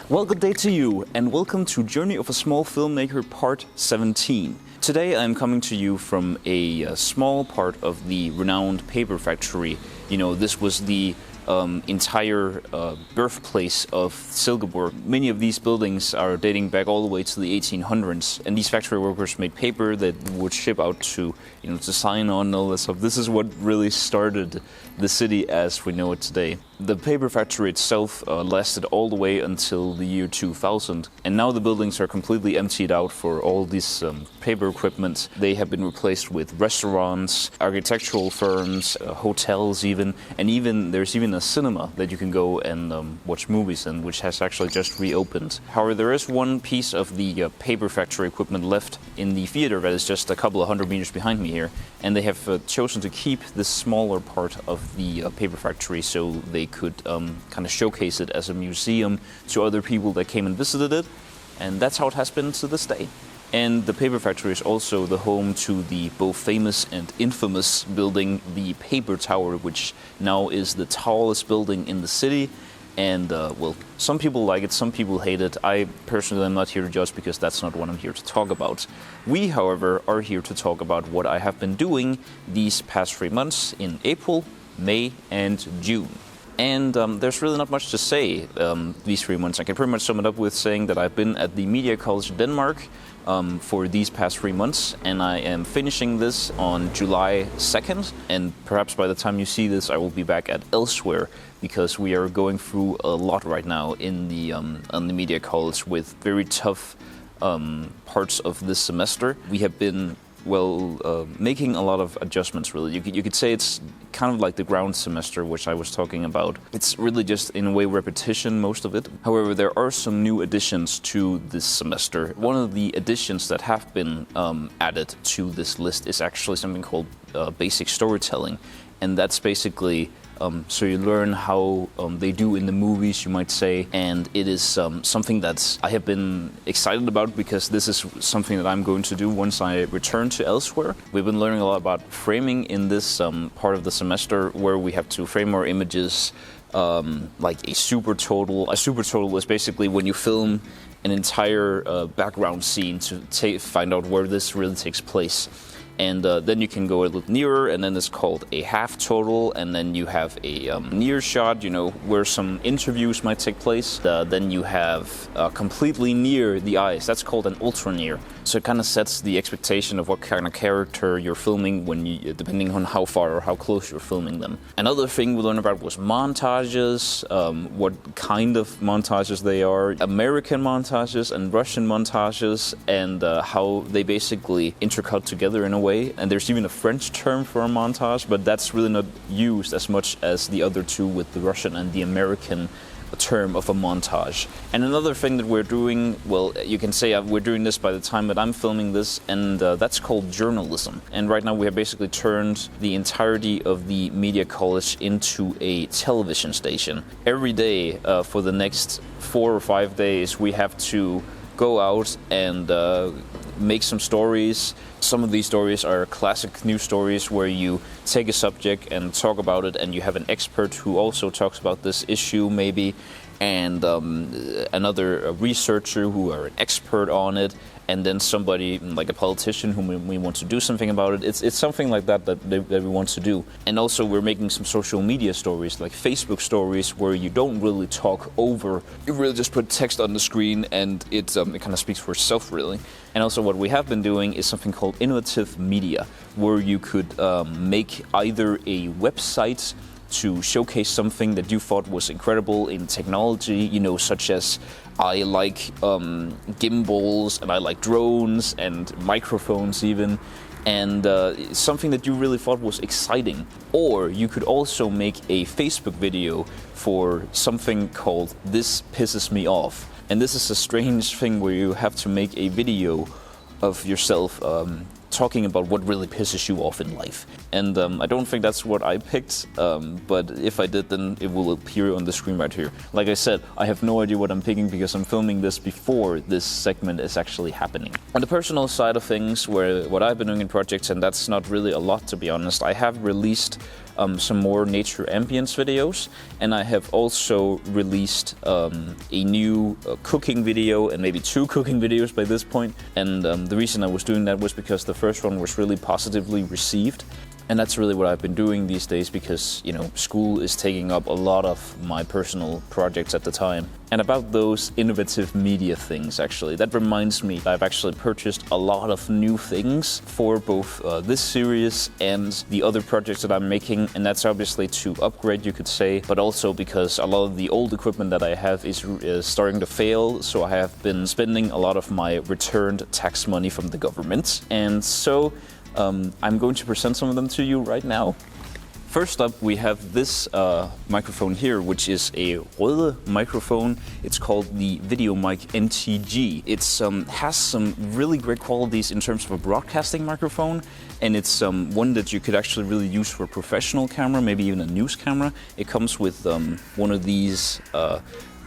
Well, good day to you, and welcome to Journey of a Small Filmmaker Part 17. Today I'm coming to you from a small part of the renowned paper factory. You know, this was the entire birthplace of Silkeborg. Many of these buildings are dating back all the way to the 1800s, and these factory workers made paper that would ship out to, to sign on and all this stuff. This is what really started the city as we know it today. The paper factory itself lasted all the way until the year 2000, and now the buildings are completely emptied out for all this paper equipment. They have been replaced with restaurants, architectural firms, hotels even, and there's even a cinema that you can go and watch movies in, which has actually just reopened. However, there is one piece of the paper factory equipment left in the theater that is just a couple of hundred meters behind me here, and they have chosen to keep this smaller part of the paper factory so they could kind of showcase it as a museum to other people that came and visited it, and that's how it has been to this day. And the paper factory is also the home to the both famous and infamous building, the Paper Tower, which now is the tallest building in the city. And well, some people like it, some people hate it. I personally am not here to judge because that's not what I'm here to talk about. We, however, are here to talk about what I have been doing these past 3 months in April, May, and June. And there's really not much to say these 3 months. I can pretty much sum it up with saying that I've been at the Media College of Denmark for these past 3 months, and I am finishing this on July 2nd. And perhaps by the time you see this, I will be back at elsewhere, because we are going through a lot right now in the on the Media College with very tough parts of this semester. We have been making a lot of adjustments, really. You could say it's kind of like the ground semester, which I was talking about. It's really just, in a way, repetition, most of it. However, there are some new additions to this semester. One of the additions that have been added to this list is actually something called basic storytelling. And that's basically so you learn how they do in the movies, you might say, and it is something that I have been excited about because this is something that I'm going to do once I return to elsewhere. We've been learning a lot about framing in this part of the semester, where we have to frame our images like a super total. A super total is basically when you film an entire background scene to find out where this really takes place. And then you can go a little nearer, and then it's called a half total, and then you have a near shot, you know, where some interviews might take place. Then you have completely near the eyes. That's called an ultra near. So it kind of sets the expectation of what kind of character you're filming when you, depending on how far or how close you're filming them. Another thing we learned about was montages, what kind of montages they are, American montages and Russian montages, and how they basically intercut together in a way. And there's even a French term for a montage, but that's really not used as much as the other two with the Russian and the American term of a montage. And another thing that we're doing, well, you can say we're doing this by the time that I'm filming this, and that's called journalism. And right now we have basically turned the entirety of the media college into a television station. Every day for the next 4 or 5 days we have to go out and make some stories. Some of these stories are classic news stories where you take a subject and talk about it, and you have an expert who also talks about this issue maybe, and another researcher who are an expert on it, and then somebody like a politician whom we want to do something about it. It's something like that we want to do. And also we're making some social media stories, like Facebook stories, where you don't really talk over, you really just put text on the screen, and it kind of speaks for itself really. And also what we have been doing is something called innovative media, where you could make either a website to showcase something that you thought was incredible in technology, you know, such as I like gimbals, and I like drones and microphones even, and something that you really thought was exciting. Or you could also make a Facebook video for something called "This Pisses Me Off." And this is a strange thing where you have to make a video of yourself talking about what really pisses you off in life. And I don't think that's what I picked, but if I did, then it will appear on the screen right here. Like I said, I have no idea what I'm picking because I'm filming this before this segment is actually happening. On the personal side of things, where what I've been doing in projects, and that's not really a lot to be honest, I have released some more nature ambience videos, and I have also released a new cooking video, and maybe 2 cooking videos by this point. And the reason I was doing that was because the first one was really positively received. And that's really what I've been doing these days because, you know, school is taking up a lot of my personal projects at the time. And about those innovative media things, actually, that reminds me I've actually purchased a lot of new things for both this series and the other projects that I'm making. And that's obviously to upgrade, you could say, but also because a lot of the old equipment that I have is starting to fail. So I have been spending a lot of my returned tax money from the government. And so I'm going to present some of them to you right now. First up, we have this microphone here, which is a Rode microphone. It's called the VideoMic NTG. It has some really great qualities in terms of a broadcasting microphone, and it's one that you could actually really use for a professional camera, maybe even a news camera. It comes with one of these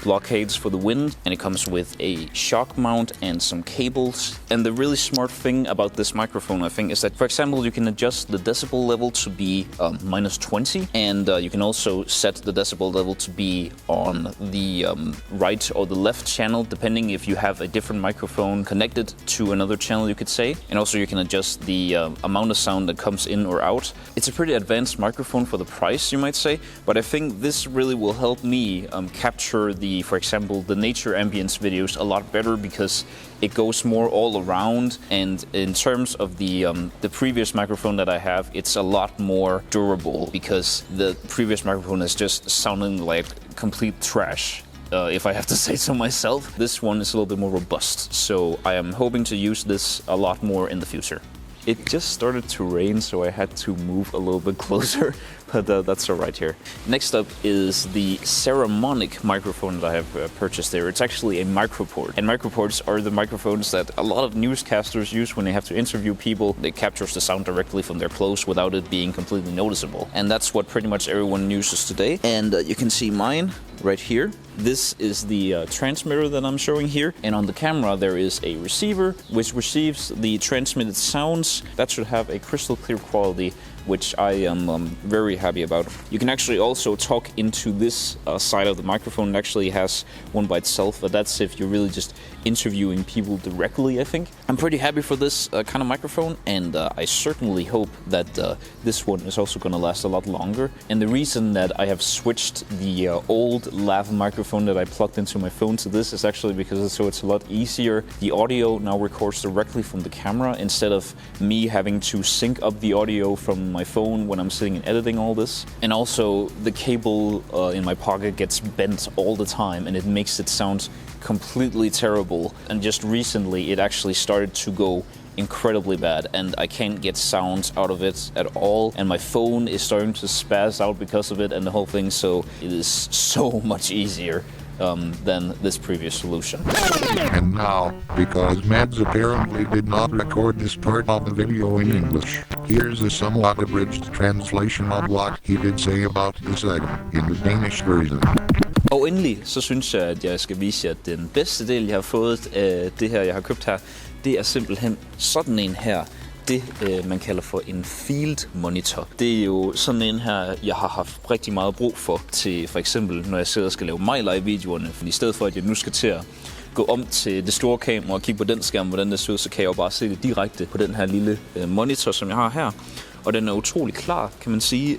blockades for the wind, and it comes with a shock mount and some cables. And the really smart thing about this microphone, I think, is that, for example, you can adjust the decibel level to be -20, and you can also set the decibel level to be on the right or the left channel, depending if you have a different microphone connected to another channel, you could say. And also you can adjust the amount of sound that comes in or out. It's a pretty advanced microphone for the price, you might say, but I think this really will help me capture for example, the nature ambience videos a lot better because it goes more all around. And in terms of the previous microphone that I have, it's a lot more durable because the previous microphone is just sounding like complete trash. If I have to say so myself. This one is a little bit more robust, so I am hoping to use this a lot more in the future. It just started to rain, so I had to move a little bit closer, but that's all right here. Next up is the Ceramonic microphone that I have purchased there. It's actually a microport, and microports are the microphones that a lot of newscasters use when they have to interview people. It captures the sound directly from their clothes without it being completely noticeable, and that's what pretty much everyone uses today. And you can see mine right here. This is the transmitter that I'm showing here, and on the camera there is a receiver which receives the transmitted sounds. That should have a crystal clear quality which I am very happy about. You can actually also talk into this side of the microphone. It actually has one by itself, but that's if you're really just interviewing people directly, I think. I'm pretty happy for this kind of microphone, and I certainly hope that this one is also going to last a lot longer. And the reason that I have switched the old lav microphone that I plugged into my phone to this is actually because it's a lot easier. The audio now records directly from the camera instead of me having to sync up the audio from my phone when I'm sitting and editing all this. And also the cable in my pocket gets bent all the time, and it makes it sound completely terrible. And just recently it actually started to go incredibly bad, and I can't get sounds out of it at all, and my phone is starting to spaz out because of it and the whole thing, so it is so much easier than this previous solution. And now, because Mads apparently did not record this part of the video in English, here's a somewhat abridged translation of what he did say about the segment in the Danish version. Og endelig så synes jeg, at jeg skal vise jer, at den bedste del, jeg har fået af det her, jeg har købt her, det er simpelthen sådan en her. Det, man kalder for en field monitor. Det er jo sådan en her, jeg har haft rigtig meget brug for eksempel, når jeg sidder og skal lave MyLive-videoerne. For i stedet for, at jeg nu skal til at gå om til det store kamera og kigge på den skærm, hvordan det ser ud, så kan jeg jo bare se det direkte på den her lille monitor, som jeg har her. Og den er utrolig klar, kan man sige.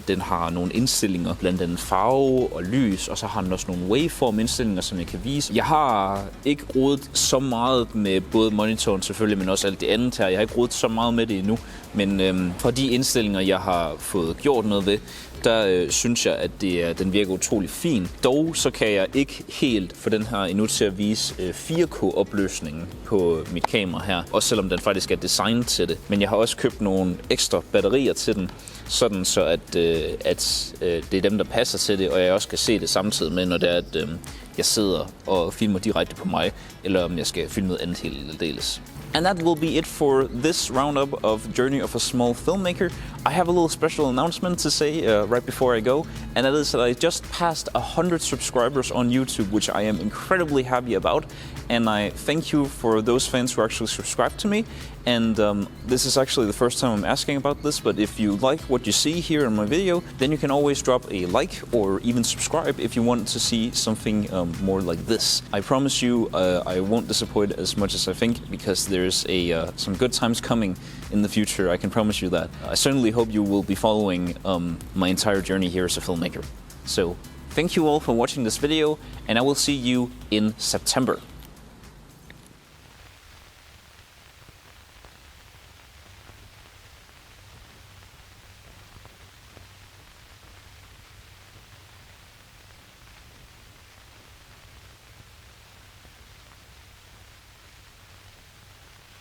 Den har nogle indstillinger, blandt andet farve og lys, og så har den også nogle waveform-indstillinger, som jeg kan vise. Jeg har ikke rodet så meget med både monitoren selvfølgelig, men også alt det andet her. Jeg har ikke rodet så meget med det endnu, men for de indstillinger, jeg har fået gjort noget ved, der synes jeg, at den virker utrolig fin. Dog så kan jeg ikke helt få den her endnu til at vise 4K-opløsningen på mit kamera her, også selvom den faktisk er designet til det. Men jeg har også købt nogle ekstra batterier til den, sådan så at det er dem, der passer til det, og jeg også kan se det samtidig med, når det er, at jeg sidder og filmer direkte på mig, eller om jeg skal filme noget andet helt aldeles. And that will be it for this roundup of Journey of a Small Filmmaker. I have a little special announcement to say right before I go, and that is that I just passed 100 subscribers on YouTube, which I am incredibly happy about. And I thank you for those fans who actually subscribe to me. And this is actually the first time I'm asking about this, but if you like what you see here in my video, then you can always drop a like or even subscribe if you want to see something more like this. I promise you I won't disappoint as much as I think, because there's some good times coming in the future, I can promise you that. I certainly hope you will be following my entire journey here as a filmmaker. So thank you all for watching this video, and I will see you in September.